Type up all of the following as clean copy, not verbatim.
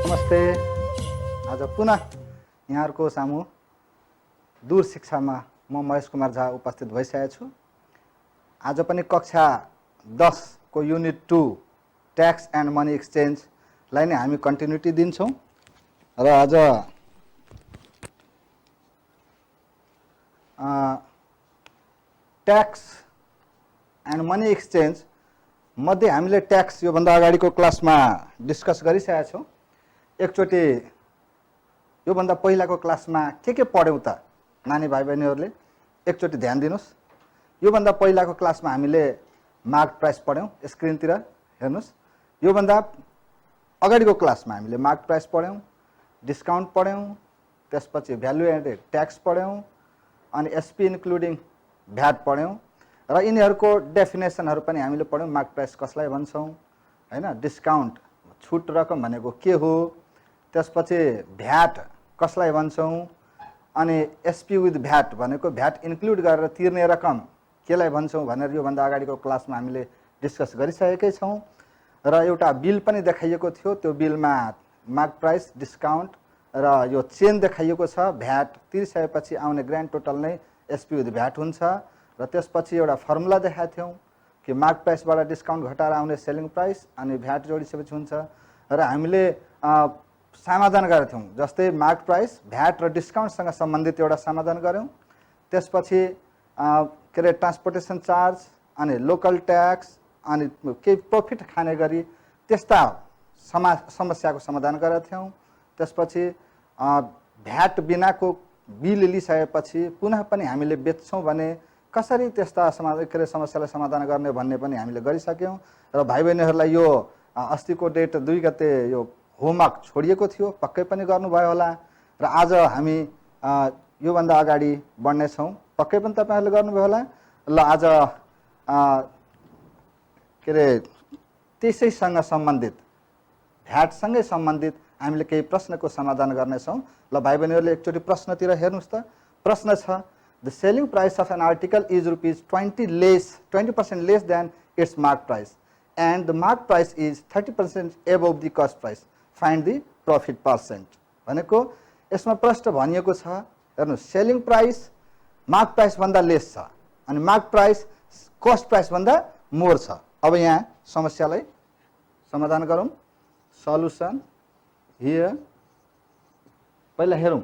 नमस्ते। आज पुनः यहाँहरुको सामु दूर शिक्षामा म महेश कुमार झा उपस्थित भइसकेको छु। आज पनि कक्षा 10 को unit 2 tax and money exchange लाई नै हामी कन्टिन्युटी दिन्छौं र आज ट्याक्स एन्ड मनी एक्सचेन्ज मध्ये हामीले ट्याक्स यो भन्दा अगाडिको क्लासमा डिस्कस गरिसकेका छौं। एकचोटी यो भन्दा पहिलाको क्लासमा के पढ्यौं त नानी भाइ बहिनीहरुले एकचोटी ध्यान दिनुस्। यो भन्दा पहिलाको क्लासमा हामीले मार्क प्राइस पढ्यौं, स्क्रिनतिर हेर्नुस्। यो भन्दा अगाडिको क्लासमा हामीले मार्क प्राइस पढ्यौं, डिस्काउन्ट पढ्यौं, त्यसपछि भ्यालु एडेड ट्याक्स पढ्यौं अनि एसपी इन्क्लुडिङ भ्याट पढ्यौं र यिनीहरुको डेफिनेसनहरु पनि हामीले पढ्यौं। मार्क प्राइस कसलाई भन्छौं हैन, डिस्काउन्ट छुट रकम भनेको के हो, त्यसपछि भ्याट कसलाई भन्छौं अनि एसपी विथ भ्याट भनेको भ्याट इन्क्लुड गरेर तिर्ने रकम केलाई भन्छौं भनेर यो भन्दा अगाडिको क्लासमा हामीले डिस्कस गरिसकेकै छौं र एउटा बिल पनि देखाइएको थियो। त्यो बिलमा मार्क प्राइस, डिस्काउन्ट र यो चेन देखाइएको छ। भ्याट तिरिसकेपछि आउने ग्रान्ड टोटल नै एसपी विथ भ्याट हुन्छ र त्यसपछि एउटा फर्मुला देखाएको थियौं कि मार्क प्राइसबाट डिस्काउन्ट घटाएर आउने सेलिङ प्राइस अनि भ्याट जोडिसकेपछि हुन्छ र हामीले समाधान गरेका थियौं। जस्तै मार्क प्राइस, भ्याट र डिस्काउन्टसँग सम्बन्धित एउटा समाधान गर्यौं। त्यसपछि के रे ट्रान्सपोर्टेसन चार्ज अनि लोकल ट्याक्स अनि केही प्रॉफिट खाने गरी त्यस्ता समस्याको समाधान गरेका थियौं। त्यसपछि भ्याट बिनाको बिल लिइसकेपछि पुनः पनि हामीले बेच्छौं भने कसरी त्यस्ता समस्यालाई समाधान गर्ने भन्ने पनि हामीले गरिसक्यौं र भाइ बहिनीहरुलाई यो अस्तिको डेट 2 गते यो होमवर्क छोडिएको थियो, पक्कै पनि गर्नुभयो होला र आज हामी यो भन्दा अगाडि बढ्ने छौं। पक्कै पनि तपाईहरुले गर्नुभयो होला। ल आज के रे त्यसैसँग सम्बन्धित भ्याट सँगै सम्बन्धित हामीले केही प्रश्नको समाधान गर्ने छौं। ल भाइ बहिनीहरुले एकचोटी प्रश्नतिर हेर्नुस् त। प्रश्न छ, the selling price of an article is ₹20% less than its mark price and the mark price is 30% above the cost price. Find the profit percent. भनेको यसमा प्रश्न भनिएको छ, हेर्नुस्, सेलिङ प्राइस मार्क प्राइस भन्दा लेस छ अनि मार्क प्राइस कस्ट प्राइस भन्दा मोर छ। अब यहाँ समस्यालाई समाधान गरौं। Solution here. पहिला हेरौं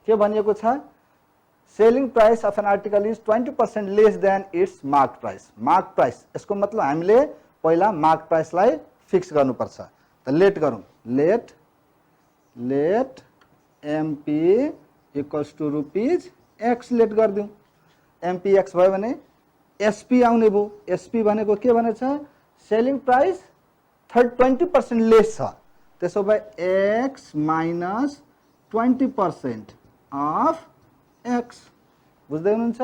के भनिएको छ। Selling price of an article is 20% less than its mark price. Mark price यसको मतलब हामीले पहिला मार्क प्राइसलाई फिक्स गर्नुपर्छ। त लेट गरौं। Let MP equals to rupees x let गर्दियौं। एमपी एक्स भयो भने एसपी आउने भयो। एसपी भनेको के भनेछ, सेलिङ प्राइस 20% लेस छ, त्यसो भए एक्स माइनस 20% अफ एक्स। बुझ्दै हुनुहुन्छ?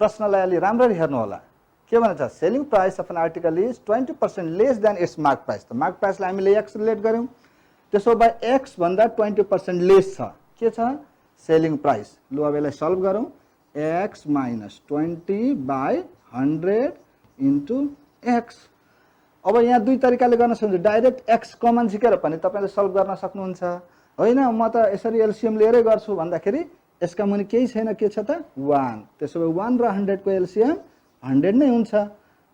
प्रश्नलाई अलि राम्ररी हेर्नु होला। के भनेछ, selling price of an article is 20% less than its mark price. त मार्क प्राइसलाई हामीले एक्स रिलेट गर्यौं, त्यसो भए एक्स भन्दा 20% लेस छ। के छ, सेलिङ प्राइस। लु अब यसलाई सल्भ गरौं। X minus 20/100 into x. अब यहाँ दुई तरिकाले गर्न सक्नुहुन्छ। डाइरेक्ट एक्स कमन झिकेर पनि तपाईले सल्भ गर्न सक्नुहुन्छ। होइन म त यसरी एलसीएम लिएरै गर्छु भन्दाखेरि यसका मुनि केही छैन, के छ त 1। त्यसो भए 1 र 100 को एलसीएम 100 नै हुन्छ।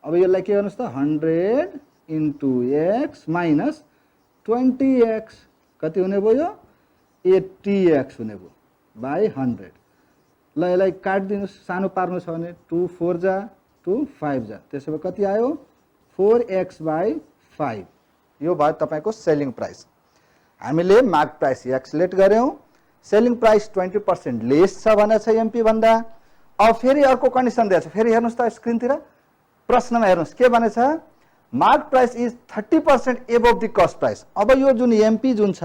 अब यसलाई के गर्नुस् त, 100 इन्टु एक्स माइनस 20x कति हुने भयो, 80x हुने भयो बाई 100। ल यसलाई काट्दिनुस्, सानो पार्नु छ भने 2 4 जा 2 5 जा, त्यसो भए कति आयो 4x/5। यो भयो तपाईको सेलिङ प्राइस। हामीले मार्क प्राइस एक्स लेट गर्यौं, सेलिङ प्राइस 20% लेस छ भनेछ एमपी भन्दा। अब फेरि अर्को कन्डिसन दिएछ। फेरि हेर्नुस् त स्क्रिनतिर, प्रश्नमा हेर्नुस् के भनेछ, mark price is 30% above the cost price. अब यो जुन एमपी जुन छ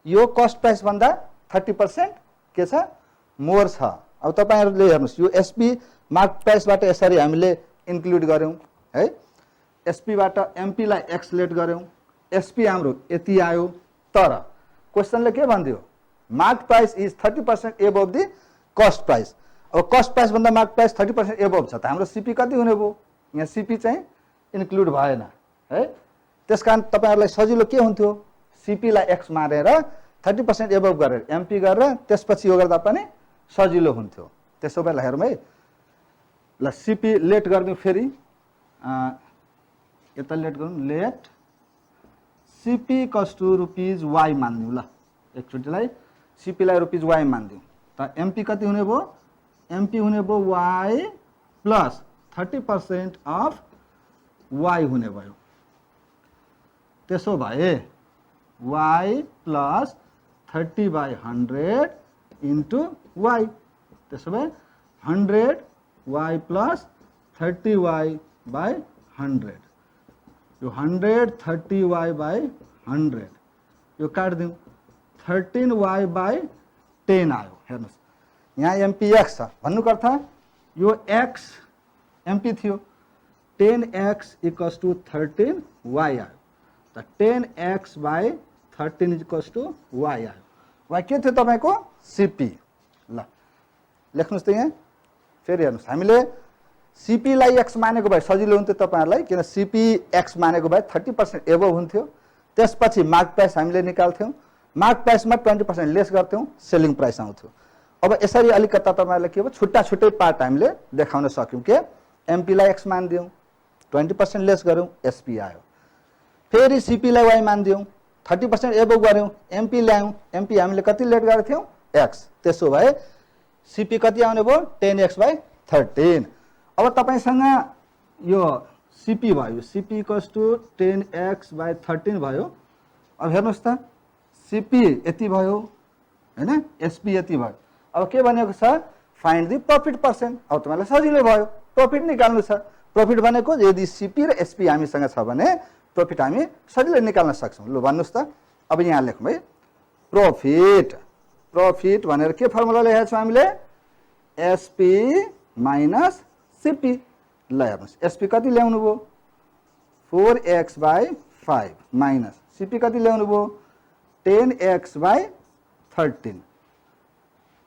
यो कस्ट प्राइस भन्दा 30% के छ, मोर छ। अब तपाईहरुले हेर्नुस्, यो एसपी मार्क प्राइसबाट यसरी हामीले इन्क्लुड गर्यौं है। एसपी बाट एमपी लाई एक्स लेट गर्यौं, एसपी हाम्रो यति आयो। तर क्वेशनले के भन्दियो, mark price is 30% above the cost price. अब कस्ट प्राइस भन्दा मार्क प्राइस 30% एबोभ छ त हाम्रो सीपी कति हुने भयो, यहाँ सीपी चाहिँ इन्क्लुड भएन है। त्यसकारण तपाईहरुलाई सजिलो के हुन्थ्यो, सिपीलाई एक्स मारेर 30% एबभ गरेर एमपी गरेर त्यसपछि यो गर्दा पनि सजिलो हुन्थ्यो। त्यसो भए हेरौँ है, ल सिपी लेट गरिदिउँ फेरि, यता लेट गरौँ, लेट सिपी कस्टु रुपिज वाई मानिदिउँ। ल एकचोटिलाई सिपीलाई रुपिज वाई मानिदिउँ त एमपी कति हुने भयो, एमपी हुने भयो वाई प्लस 30% अफ वाई हुने भयो। त्यसो भए वाई प्लस 30/100 इन्टु वाई, त्यसो भए 100 वाई प्लस 30 वाई/100, यो 100 30 वाई/100 यो काट्दिउँ, 13 वाई/10 आयो। हेर्नुहोस् यहाँ एमपी एक्स छ, भन्नुको अर्थ यो एक्स एमपी थियो, 10x इक्वल्स टू 13 वाई आयो, त 10x/13 इक्वल्स टू वाई आयो। वाई के थियो तपाईँको सिपी। ल लेख्नुहोस् त यहाँ फेरि हेर्नुहोस्, हामीले सिपीलाई एक्स मानेको भए सजिलो हुन्थ्यो तपाईँहरूलाई, किन सिपी एक्स मानेको भए 30% एबभ हुन्थ्यो। त्यसपछि मार्क प्राइस हामीले निकाल्थ्यौँ, मार्क प्राइसमा 20% लेस गर्थ्यौँ, सेलिङ प्राइस आउँथ्यो। अब यसरी अलिकता तपाईँहरूलाई के भयो, छुट्टा छुट्टै पार्ट हामीले देखाउन सक्यौँ के एमपीलाई एक्स मानिदिउँ, 20% लेस गऱ्यौँ, एसपी आयो। फेरि सिपीलाई वाई मानिदिउँ, 30% एबभ गऱ्यौँ, एमपी ल्यायौँ, एमपी हामीले कति लेट गरेको थियौँ एक्स, त्यसो भए सिपी कति आउने भयो 10x/13। अब तपाईँसँग यो सिपी भयो, सिपी इक्वल्स टू 10x/13 भयो। अब हेर्नुहोस् त सिपी यति भयो हैन, एसपी यति भयो। अब के भनेको छ, फाइन्ड द प्रॉफिट पर्सेन्ट। अब तपाईँलाई सजिलो भयो, प्रॉफिट निकाल्नु छ। प्रॉफिट भनेको यदि सिपी र एसपी हामीसँग छ भने प्रॉफिट हामी सजिलै निकाल्न सक्छौँ। ल भन्नुहोस् त, अब यहाँ लेखौँ है, प्रॉफिट, प्रॉफिट भनेर के फर्मुला लेखेका छौँ हामीले, एसपी माइनस सिपी। ल हेर्नुहोस् एसपी कति ल्याउनु भयो 4x/5 माइनस सिपी कति ल्याउनु भयो 10x/13।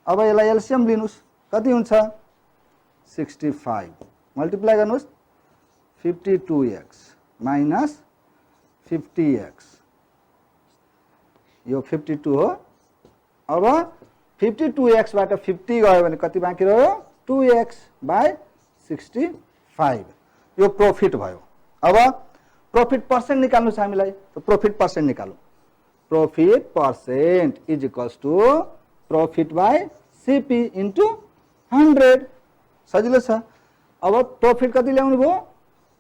अब यसलाई एलसीएम लिनुस्, कति हुन्छ 65, मल्टिप्लाई गर्नुस् 52x माइनस 50x, यो 52 हो। अब 52x बाट 50 गयो भने कति बाँकी रह्यो 2x/65, यो प्रॉफिट भयो। अब प्रॉफिट पर्सेन्ट निकाल्नु छ हामीलाई, तो प्रॉफिट पर्सेन्ट निकालौँ। Profit percent is equals to profit by CP into 100, सजिलो छ। अब प्रॉफिट कति ल्याउनु भयो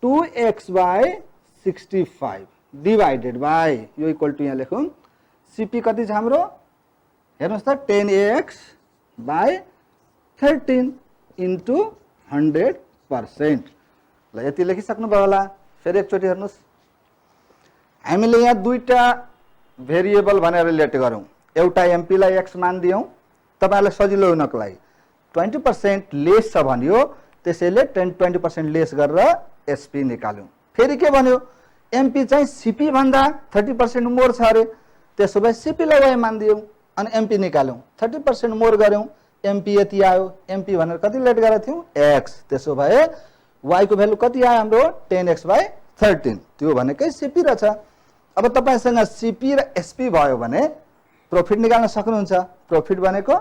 2x/65 डिवाइडेड बाय, यो इक्वल टू यहाँ लेखौँ सीपी कति छ हाम्रो, हेर्नुहोस् त 10x/13 इन्टु 100%। ल यति लेखिसक्नु भयो होला। फेरि एकचोटि हेर्नुहोस्, हामीले यहाँ दुईटा भेरिएबल भनेर रिलेट गरौँ, एउटा एमपीलाई एक्स मानिदियौँ तपाईँहरूलाई सजिलो हुनको लागि, 20% लेस छ भन्यो, त्यसैले 20% लेस गरेर एसपी निकाल्यौँ। फेरि के भन्यो एमपी चाहिँ सिपी भन्दा 30% मोर छ अरे, त्यसो भए सिपीलाई वाई मानिदियौँ अनि एमपी निकाल्यौँ, 30% मोर गऱ्यौँ, एमपी यति आयो। एमपी भनेर कति लेट गरेका थियौँ एक्स, त्यसो भए वाई को भ्यालु कति आयो हाम्रो 10x/13, त्यो भनेकै सिपी रहेछ। अब तपाईँसँग सिपी र एसपी भयो भने प्रॉफिट निकाल्न सक्नुहुन्छ, प्रॉफिट भनेको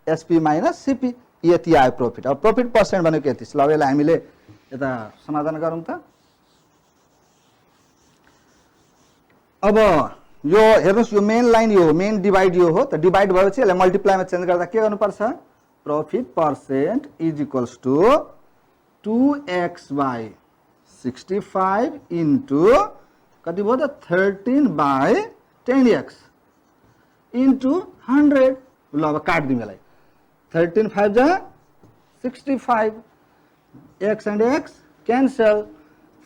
एसपी माइनस सिपी, यति आयो प्रॉफिट। अब प्रॉफिट पर्सेन्ट भनेको यति। ल यसलाई हामीले यता समाधान गरौँ त। अब यो हेर्नुहोस्, यो मेन लाइन यो मेन डिवाइड यो हो, त डिवाइड भएपछि यसलाई मल्टिप्लाईमा चेन्ज गर्दा के गर्नुपर्छ, profit percent is equals to 2x/65 into कति भयो त 13/10x इन्टु 100। ल अब काट्दिउँ यसलाई, 13 5 जा 65, x and x cancel,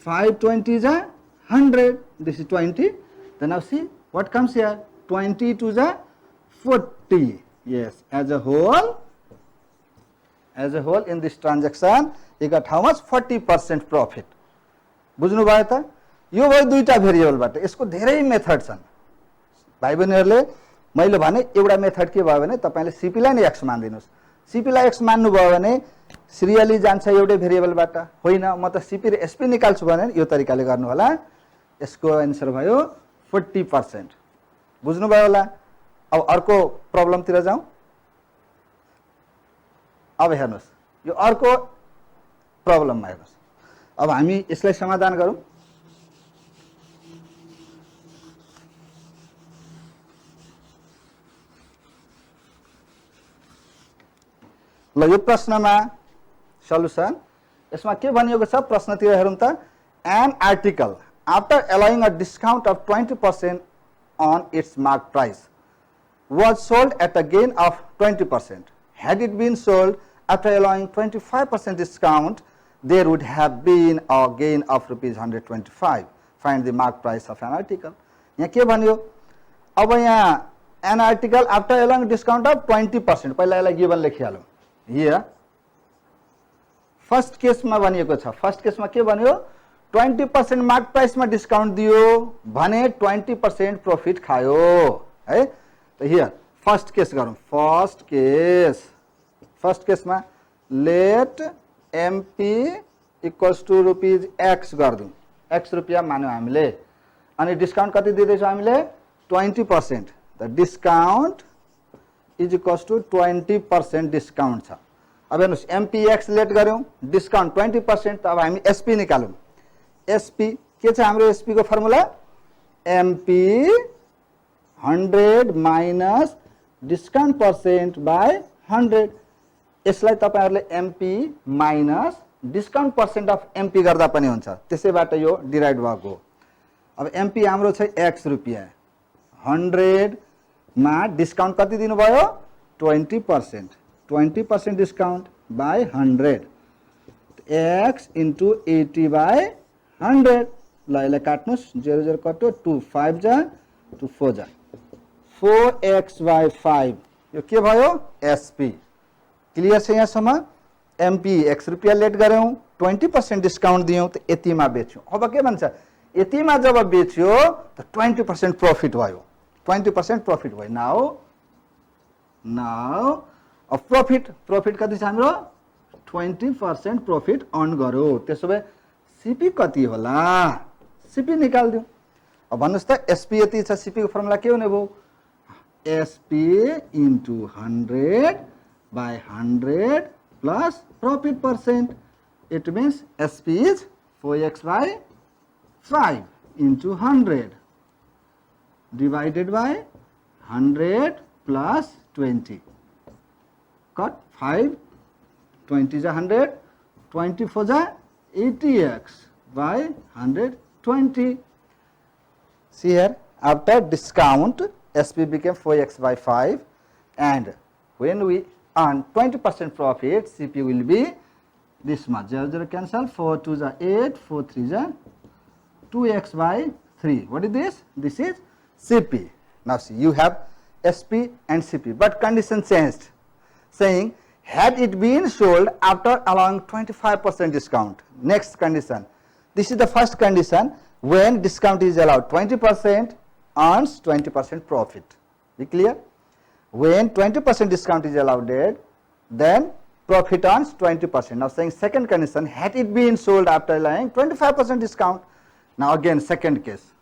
5 20 जा 100, this is 20, then now see what comes here, 20 2 जा 40, yes, as a whole in this transaction you got how much 40% profit। बुझ्नु भयो त, यो भयो दुईटा भेरिएबलबाट। यसको धेरै मेथड छन् भाइ बहिनीहरूले। मैले भने एउटा मेथड के भयो भने तपाईले सीपीलाई नै एक्स मान्दिनुस्, सीपीलाई एक्स मान्नु भयो भने सिरियली जान्छ एउटै भेरिएबलबाट, होइन म त सीपी र एसपी निकाल्छु भने यो तरिकाले गर्नु होला। यसको आन्सर भयो 40%। बुझ्नुभयो होला। अब अर्को प्रब्लमतिर जाउँ। अब हेर्नुहोस्, यो अर्को प्रब्लममा हेर्नुहोस्। अब हामी यसलाई समाधान गरौँ। ल यो प्रश्नमा सल्युसन, यसमा के भनिएको छ प्रश्नतिर हेरौँ त। An article after allowing a discount of 20% on its mark price was sold at a gain of 20%. Had it been sold after allowing 25% discount, there would have been a gain of rupees 125. Find the mark price of an article. यहाँ के भन्यो, अब यहाँ an article after allowing discount of 20%, पहिला यसलाई given लेखिहालौँ। Here first केसमा भनिएको छ, फर्स्ट केसमा के भन्यो, 20% मार्क प्राइसमा डिस्काउन्ट दियो भने 20% प्रॉफिट खायो है। त हियर फर्स्ट केस गरौँ। फर्स्ट केसमा let MP equals to rupees x गरिदिउँ, एक्स रुपियाँ मान्यौँ हामीले, अनि डिस्काउन्ट कति दिँदैछौँ हामीले 20%। The discount is equals to 20% discount छ। अब हेर्नुहोस् एमपी एक्स लेट गऱ्यौँ, डिस्काउन्ट 20%, त अब हामी एसपी निकालौँ। एसपी के छ हाम्रो एसपी को formula, MP 100 minus discount percent by 100। यसलाई तपाईहरुले MP minus discount percent of MP गर्दा पनि हुन्छ, त्यसैबाट यो डिराइड भएको हो। अब एमपी हाम्रो छ एक्स रुपियाँ, 100 मा डिस्काउन्ट कति दिनुभयो 20%, 20% discount by 100, x into 80 by 100। ल यसलाई काट्नुस्, 0 0 कट्यो, 2 5 जा 2 4 जा, 4x बाई 5, यो के भयो एसपी। क्लियर छ यहाँसम्म। एमपी एक्स रुपियाँ लेट गऱ्यौँ, 20% डिस्काउन्ट दियौँ, त यतिमा बेच्यौँ। अब के भन्छ, यतिमा जब बेच्यो त 20% प्रॉफिट भयो, 20% प्रॉफिट भयो। नाउ अब प्रॉफिट कति छ हाम्रो 20% प्रॉफिट अर्न गर्यो। त्यसो भए सीपी कति होला, सीपी निकाल्दिउँ। अब भन्नुस् त एसपी यति छ, सीपी को फर्मुला के हुने भयो, SP into 100 by 100 plus profit percent. It means SP is 4x by 5 into 100 divided by 100 plus 20, cut 5 20 जा 100, 24 जा 80x by 120. See here, after discount, SP became 4x by 5, and when we earn 20% profit, CP will be this much. 0 0 cancel, 4 2 is 8, 4 3 is 2x by 3. What is this? This is CP. Now see, you have SP and CP, but condition changed, saying had it been sold after allowing 25% discount. Next condition, this is the first condition, when discount is allowed 20% earns 20% profit. Be clear? When 20% discount is allowed, then profit earns 20%. Now saying second condition, had it been sold after allowing 25% discount. Now again second case,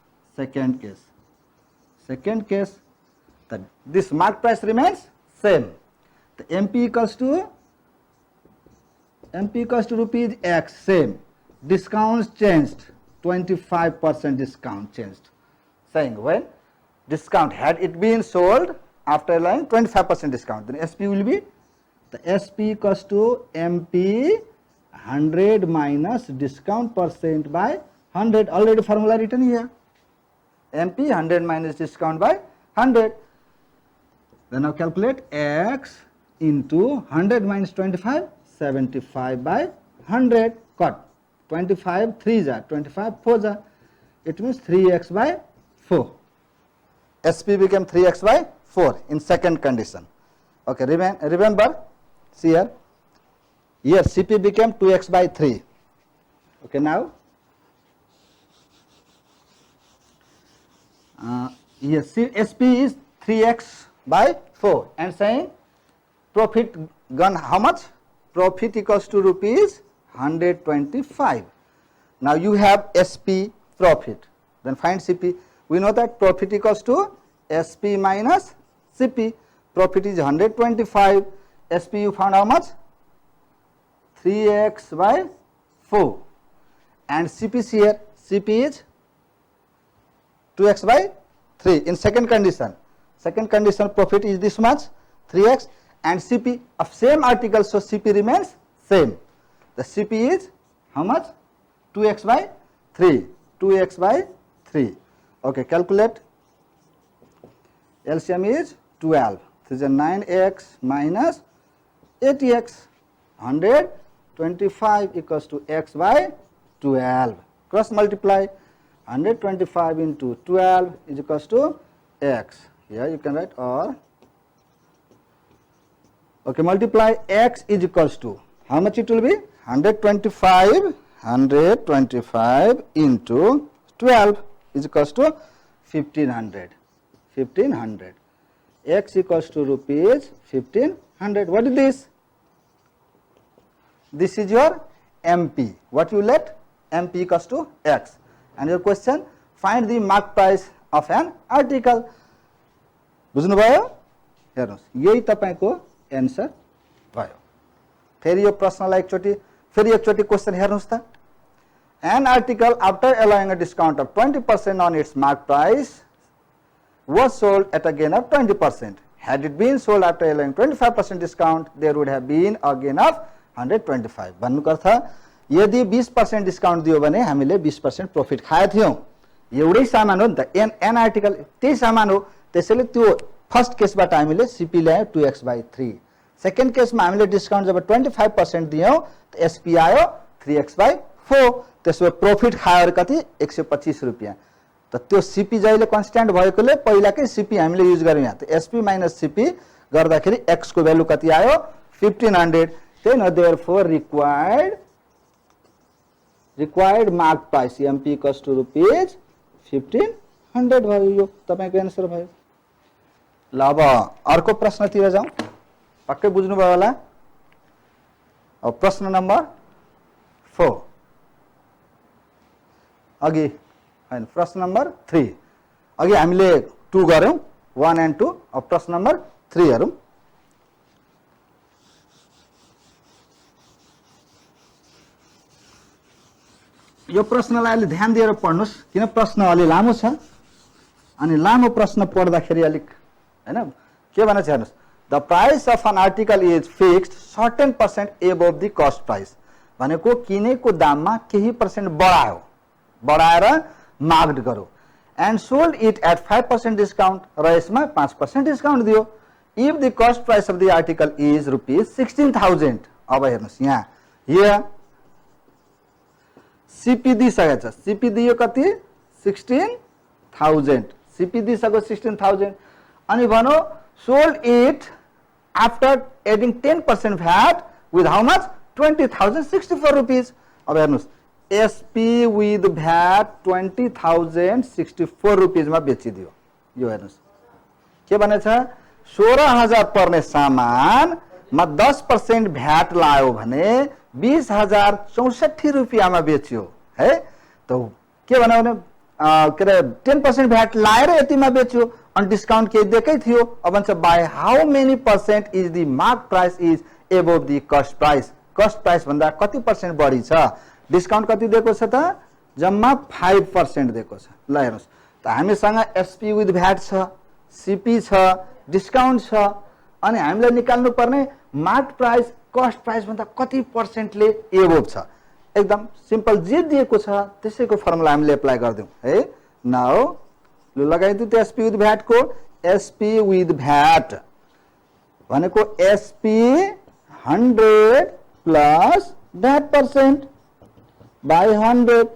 that this mark price remains same. The MP equals to rupees X, same. Discounts changed, 25% discount changed. Saying when discount had it been sold after allowing 25% discount, then SP will be, the SP equals to MP 100 minus discount percent by 100. Already formula written here. MP 100 minus discount by 100. Then now calculate X into 100 minus 25, 75 by 100, cut 25 3 are 25 4 are, it means 3x by 4. SP became 3x by 4 in second condition. Okay, remember, see here CP became 2x by 3. Okay, now here SP is 3x by 4 and saying profit gone how much? Profit equals to rupees 125. Now you have SP profit, then find CP. We know that profit equals to SP minus CP. Profit is 125. SP you found how much? 3x by 4. And CP is here. CP is 2x by 3 in second condition. Second condition profit is this much, 3x, and CP of same article, so CP remains same. The CP is how much? 2x by 3. 2x by 3. Okay, calculate. LCM is 12. This is 9x minus 80x. 125 equals to x by 12. Cross multiply. 125 into 12 is equals to x. Here you can write, or okay, multiply x is equals to how much it will be? 125 into 12 is equals to 1500. 1500. X equals to rupees 1500. What is this? This is your MP. What you let? MP equals to x. And your question, find the mark price of an article. बुझ्नुभयो? हेर्नुस्, यही तपाईको answer भयो. फेरि यो प्रश्नलाई फेरि एकचोटी question हेर्नुस् त. An article after allowing a discount of 20% on its mark price was sold at a gain of 20%. Had it been sold after allowing 25% discount, there would have been a gain of 125. भन्नुको अर्थ यदि 20% discount दियो भने हामीले 20% profit खाए थियौं. एउटै सामान हो नि त, एन आर्टिकल त्यही सामान हो. त्यसैले त्यो फर्स्ट केसबाट हामीले सीपी ल्यायो 2x/3. सेकेन्ड केसमा हामीले डिस्काउन्ट जब 25% दियौं त एसपी आयो 3x/4. त्यसो प्रॉफिट खाएर कति 125 रुपैयाँ. त त्यो सीपी जहिले कन्स्ट्यान्ट भएकोले पहिलाकै सीपी हामीले युज गर्यौं. यहाँ त एसपी माइनस सीपी गर्दाखेरि x को भ्यालु कति आयो 1500. then therefore required mark price MP equals to rupees 1500 भयो. यो तपाईको आन्सर भयो. ल अब अर्को प्रश्नतिर जाउँ. पक्कै बुझ्नु भयो होला. अब प्रश्न नम्बर 4 अघि हैन, प्रश्न नम्बर 3 अघि हामीले 2 गर्यौं, 1 and 2. अब प्रश्न नम्बर 3 हेरौं. यो प्रश्नलाई अलि ध्यान दिएर पढ्नुस्, किन प्रश्न अलि लामो छ. अनि लामो प्रश्न पढ्दाखेरि अलिक हैन के भन्छ हेर्नुस्. The price of an article is fixed certain % above the cost price. भनेको किनेको दाममा केही % बढाएर मार्क्ड गरो. And sold it at 5% discount, र यसमा 5% डिस्काउन्ट दियो. If the cost price of the article is rupees 16,000. अब हेर्नुस् यहाँ सीपी दिइसकेको छ. सीपी दियो कति 16,000. सीपी दिइसक्यो 16,000. अनि भनो sold it after adding 10% VAT with how much 20,064 rupees. अब हेर्नुस् एसपी विथ भ्याट 20,064 रुपीज मा बेचिदियो. यो हेर्नुस् के भनेछ, 16,000 पर्ने सामान मा 10% भ्याट लायो भने 20,064 रुपैयाँमा बेच्यो है. त के भन्यो भने के रे 10% भ्याट लाएर यतिमा बेच्यो अनि डिस्काउन्ट के दिएकै थियो. अब भन्छ by how many % is the mark price is above the cost price. Cost price भन्दा कति % बढी छ. डिस्काउन्ट कति दिएको छ त, जम्मा 5% दिएको छ. ल हेर्नुस् त हामीसँग एसपी विथ भ्याट छ, सीपी छ, डिस्काउन्ट छ. अनि हामीले निकाल्नु पर्ने मार्क प्राइस कस्ट प्राइस भन्दा कति % एबोभ छ. एकदम सिम्पल जे दिएको छ त्यसैको फर्मुला हामीले एप्लाई गर्दियौं है. नाउ ल लगाइदिउ त्यो एसपी विथ भ्याट को. एसपी विथ भ्याट भनेको एसपी 100 प्लस भ्याट % बाई 100.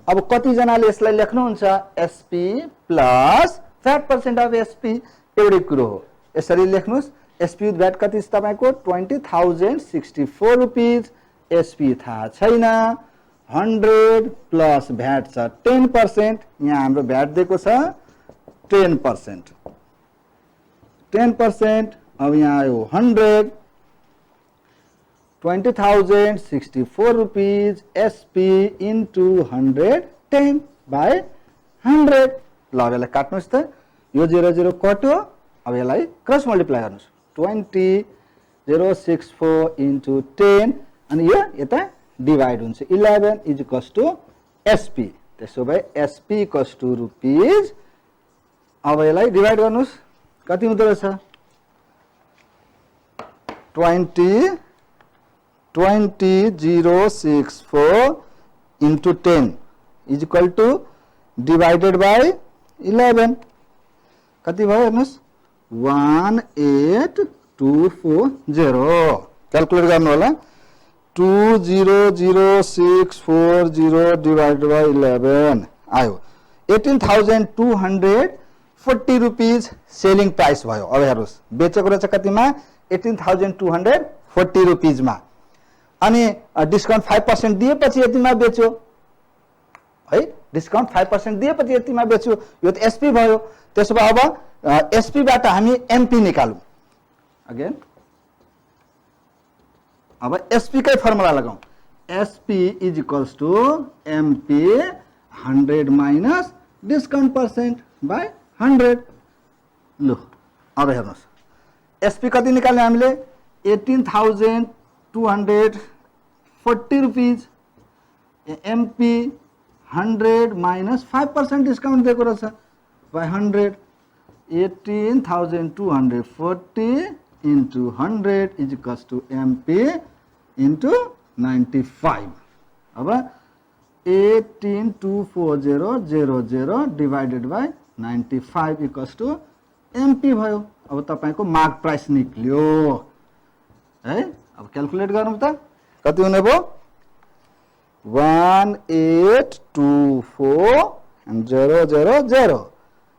अब कति जनाले यसलाई लेख्नुहुन्छ SP plus VAT % of SP. एउटै कुरो हो, यसरी लेख्नुस्. एसपी विथ भ्याट कति छ तपाईको 20,064 रुपीज. एसपी थाहा छैन. 100 प्लस भ्याट छ 10%. यहाँ हाम्रो भ्याट दिएको छ 10%. 10%. अब यहाँ आयो 100. 20,064 रुपीज एसपी इन्टु 100 10 बाई 100. ल यसलाई काट्नुस् त. यो 0 0 कट्यो अब यसलाई क्रस मल्टिप्लाई गर्नुस् 20,064 into 10 अनि यो यता डिवाइड हुन्छ 11 इज इक्वल्स टु एसपी त्यसो भए एसपी इक्वल्स टु रुपीज अब यसलाई डिवाइड गर्नुस् कति हुँदो रहेछ 20,064 into 10 is equal to divided by 11 कति भयो हेर्नुस् 18240 क्याल्कुलेट गर्नु होला 200,640 divided by 11 आयो 18,240 रुपीज सेलिङ प्राइस भयो अब हेर्नुस् बेचेको रहेछ कतिमा 18,240 रुपीज मा अनि डिस्काउन्ट 5% दिएपछि यतिमा बेच्यो है डिस्काउन्ट 5% दिएपछि यतिमा बेच्यो यो त एसपी भयो त्यसो भए अब एसपी बाट हामी एमपी निकालौं अगेन अब एसपी कै फर्मुला लगाऊ SP is equals to MP 100 minus discount percent by 100 लो अब हेर्नुस् एसपी कति निकाल्ने हामीले 18,240 रुपीज एमपी 100 माइनस 5% डिस्काउंट दिएको रहेछ bye 100 18,240 into 100 is equals to MP into 95 अब 18,24000 divided by 95 equals to MP भयो अब तपाईको मार्क प्राइस निक्ल्यो है अब क्याल्कुलेट गरौँ त कति हुने भयो 1824,000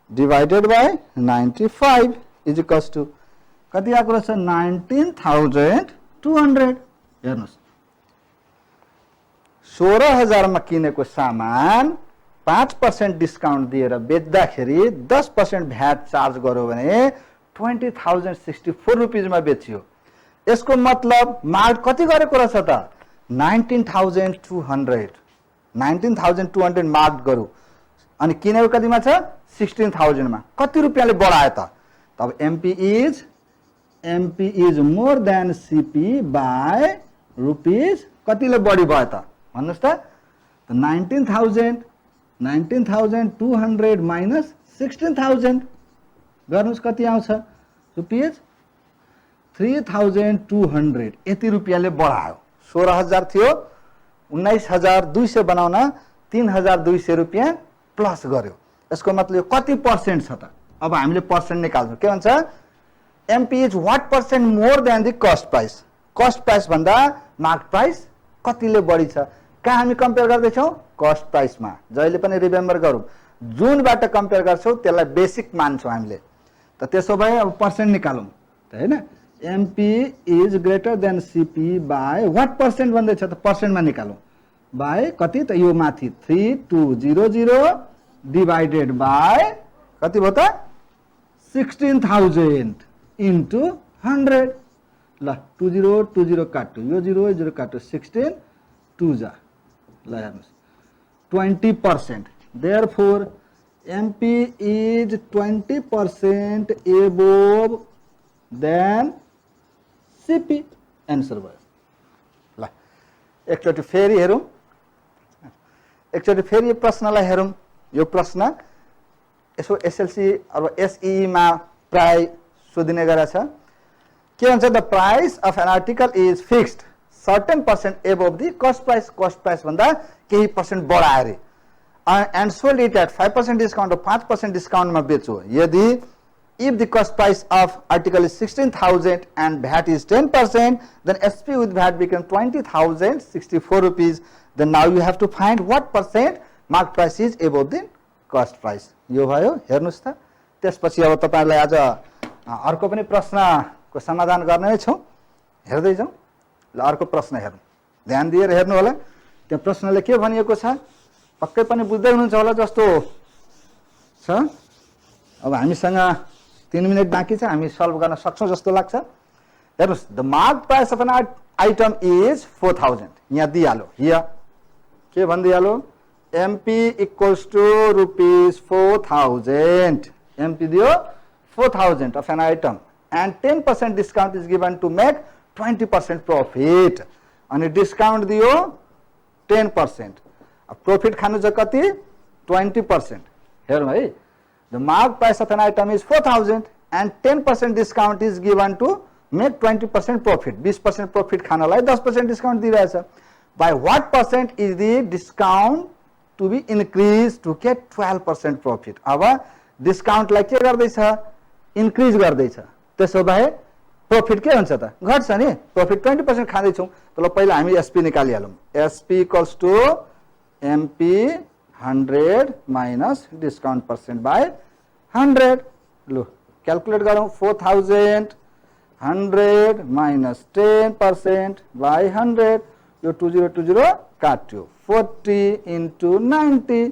divided by 95 is equals to कति आएको रहेछ 19,200 हेर्नुस् 16,000 मा किनेको सामान 5% डिस्काउन्ट दिएर बेच्दाखेरि 10% भ्याट चार्ज गर्यो भने 20,064 रुपीज मा बेच्यो यसको मतलब मार्क कति गरेको रहेछ त 19,200 मार्क गरौ अनि किनेको कतिमा छ 16,000 मा कति रुपैयाँले बढायो त तब MP is more than CP by rupees कतिले बढी भयो त भन्नुस् त 19,200 minus 16,000 गर्नुस् कति आउँछ रुपीज 3,200 यति रुपैयाँले बढायो 16,000 थियो 19,200 बनाउन 3,200 रुपैयाँ प्लस गर्यो यसको मतलब कति पर्सेन्ट छ त अब हामीले पर्सेन्ट निकाल्छौं के भन्छ MP is what percent more than the cost price भन्दा मार्क प्राइस कतिले बढी छ कहाँ हामी कम्पेयर गर्दै छौं कस्ट प्राइस मा जहिले पनि रिमेम्बर गरौँ जुनबाट कम्पेयर गर्छौं त्यसलाई बेसिक मान्छौं हामीले त त्यसो भए अब पर्सेन्ट निकालौं त हैन MP is greater than CP by what percent भन्दै छ त पर्सेन्ट मा निकालौं बाय कति त यो माथि 3200 divided by कति भयो त 16,000 into 100 ल 2020 काट्यो यो 0 काट्यो 16 2 जा ल हेर्नुस् 20% therefore MP is 20% above than CP answer भयो ल एकचोटी फेरि हेरौं एकचोटी फेरि यो प्रश्नलाई हेरौं यो प्रश्न यसो एसएलसी अथवा एसई मा प्राय सोधिने गरेछ के भन्छ the price of an article is fixed certain percent above the cost price भन्दा केही पर्सेंट बढाएर and sold it at 5% discount र 5% डिस्काउन्ट मा बेच्यो यदि if the cost price of article is 16,000 and VAT is 10% then SP with VAT becomes 20,064 rupees then now you have to find what percent mark price is above the cost price यो भयो हेर्नुस् त त्यसपछि अब तपाईहरुलाई आज अर्को पनि प्रश्नको समाधान गर्ने छौं हेर्दै जाउँ ल अर्को प्रश्न हेरौँ ध्यान दिएर हेर्नु होला त्यो प्रश्नले के भनिएको छ पक्कै पनि बुझ्दै हुनुहुन्छ होला जस्तो छ अब हामीसँग 3 मिनेट बाँकी छ हामी सल्भ गर्न सक्छौं जस्तो लाग्छ हेर्नुस् the mark price of an item is 4,000 यहाँ दिइहालो हियर के भन्दिहालो MP equals to rupees 4,000 MP दियो 4000 of an item and 10% discount is given to make 20% profit. अनि डिस्काउन्ट दियो 10%. प्रॉफिट खानु छ कति 20%. हेरौँ है. The marked price of an item is 4000 and 10% discount is given to make 20% profit. 20% profit खानलाई 10% discount दिइरहेछ. By what percent is the discount to be increased to get 12% profit? अब डिस्काउन्ट लाई के गर्दैछ इन्क्रिज गर्दैछ. त्यसो भए प्रॉफिट के हुन्छ त घट्छ नि. प्रॉफिट 20% खाँदै छौं. त ल पहिला हामी एसपी निकालिहालौं. SP equals to MP 100 minus discount percent by 100. लो क्याल्कुलेट गरौं. 4000 100 माइनस 10% बाय 100. यो 2020 काट्यो. 40 into 90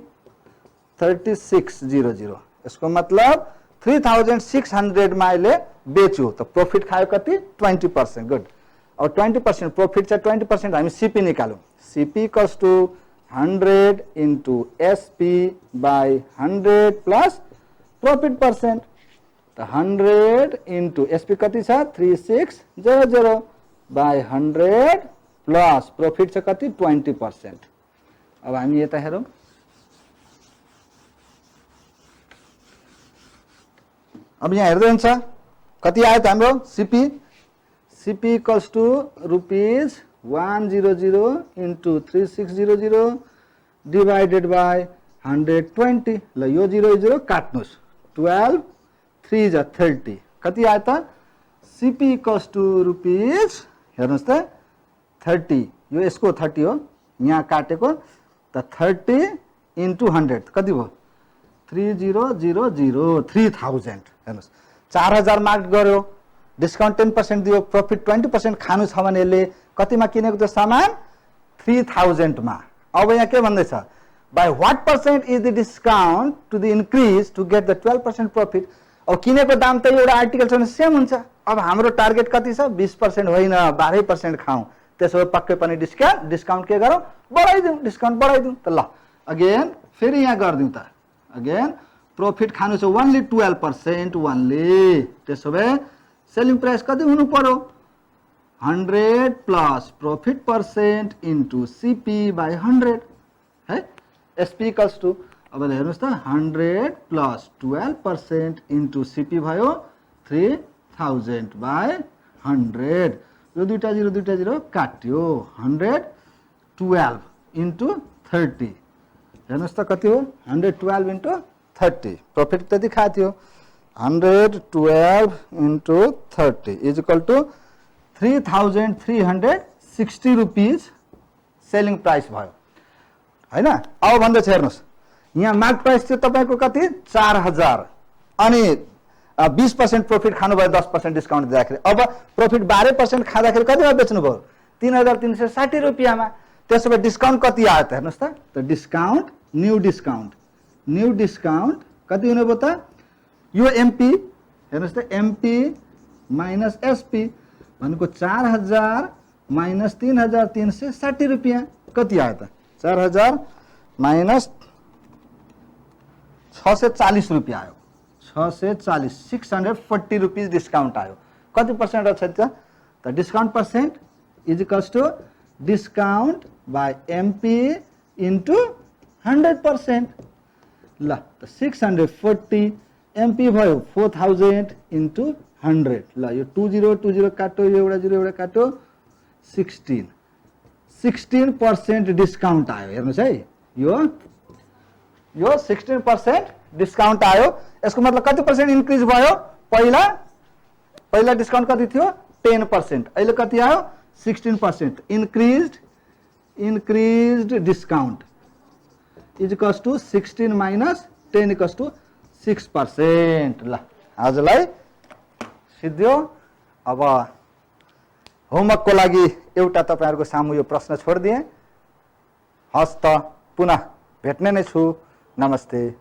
3600. यसको मतलब 3600 मा अहिले बेच्यो त प्रॉफिट खायो कति 20%. गुड. अब 20% प्रॉफिट छ 20% हामी सीपी निकालौं. CP equals to 100 into SP by 100 plus profit percent. त 100 into एसपी कति छ 3600 बाय 100 प्लस प्रॉफिट छ कति 20%. अब हामी यता हेरौं. अब यहाँ हेर्दै हुन्छ कति आयो त हाम्रो CP. CP equals to rupees 100 into 3600 divided by 120. ल यो 00 काट्नुस्. 12 3 जा 30 कति आयो त सीपी इक्वल्स टु रुपीज हेर्नुस् त 30. यो यसको 30 हो यहाँ काटेको त 30 into 100 कति भयो 3000 3000. हेर्नुस् 4000 मार्क गर्यो. डिस्काउन्ट 10% दियो. प्रॉफिट 20% खानु छ भने यसले कतिमा किनेको त सामान 3000 मा. अब यहाँ के भन्दैछ by what percent is the discount to the increase to get the 12% profit. अब किनेको दाम त एउटा आर्टिकल छ भने सेम हुन्छ. अब हाम्रो टार्गेट कति छ 20% होइन 12% खाऊ. त्यसो भए पक्कै पनि डिस्काउन्ट के गरौँ बढाइदिउँ. डिस्काउन्ट बढाइदिउँ. त ल अगेन फेरि यहाँ गर्दिउँ त. अगेन प्रॉफिट खानु छ ओन्ली 12% ओन्ली. त्यसो भए सेलिङ प्राइस कति हुनु पर्यो 100 plus profit percent into CP by 100 है. एसपी इक्वल्स टु अब हेर्नुस् त 100 प्लस 12% इन्टु सीपी भयो 3000 बाय 100. यो दुईटा 0 काट्यो. 112 इन्टु 30 हेर्नुस् त कति हो 112 इन्टु 30. प्रॉफिट त्यति खाथ्यो 112 into 30 is equal to 3360 rupees selling price भयो हैन. अब भन्दैछ हेर्नुस् यहाँ मार्क प्राइस थियो तपाईको कति 4000 अनि 20% प्रॉफिट खानु भयो 10% डिस्काउन्ट दिँदाखेरि. अब प्रॉफिट 12% खाँदाखेरि कतिमा बेच्नु भयो 3360 रुपैयाँमा. त्यसो भए डिस्काउन्ट कति आयो त हेर्नुस् त. डिस्काउन्ट न्यू डिस्काउन्ट कति हुने भयो त यो एमपी हेर्नुस् त एमपी माइनस एसपी भनेको 4000 माइनस 3360 रुपैयाँ कति आयो त 4000 माइनस 640 रुपैयाँ आयो. 640 640 रुपीज डिस्काउन्ट आयो. कति पर्सेंट छ त discount percent is equals to discount by MP into 100%. ल त 640 एमपी भयो 4000 इन्टु 100. ल यो 20 काट्यो एउटा 0 एउटा काट्यो 16% डिस्काउन्ट आयो. हेर्नुस् है यो 16% डिस्काउन्ट आयो. यसको मतलब कति पर्सेंट इन्क्रिज भयो पहिला डिस्काउन्ट कति थियो 10%. अहिले कति आयो 16%. Increased discount is equals to 16 minus 10 equals to 6%. ल आजलाई सिद्धियो. अब होमवर्कको लागि एउटा तपाईहरुको सामु यो प्रश्न छोड्दिए. हस्त पुनः भेट्ने नै छु. नमस्ते.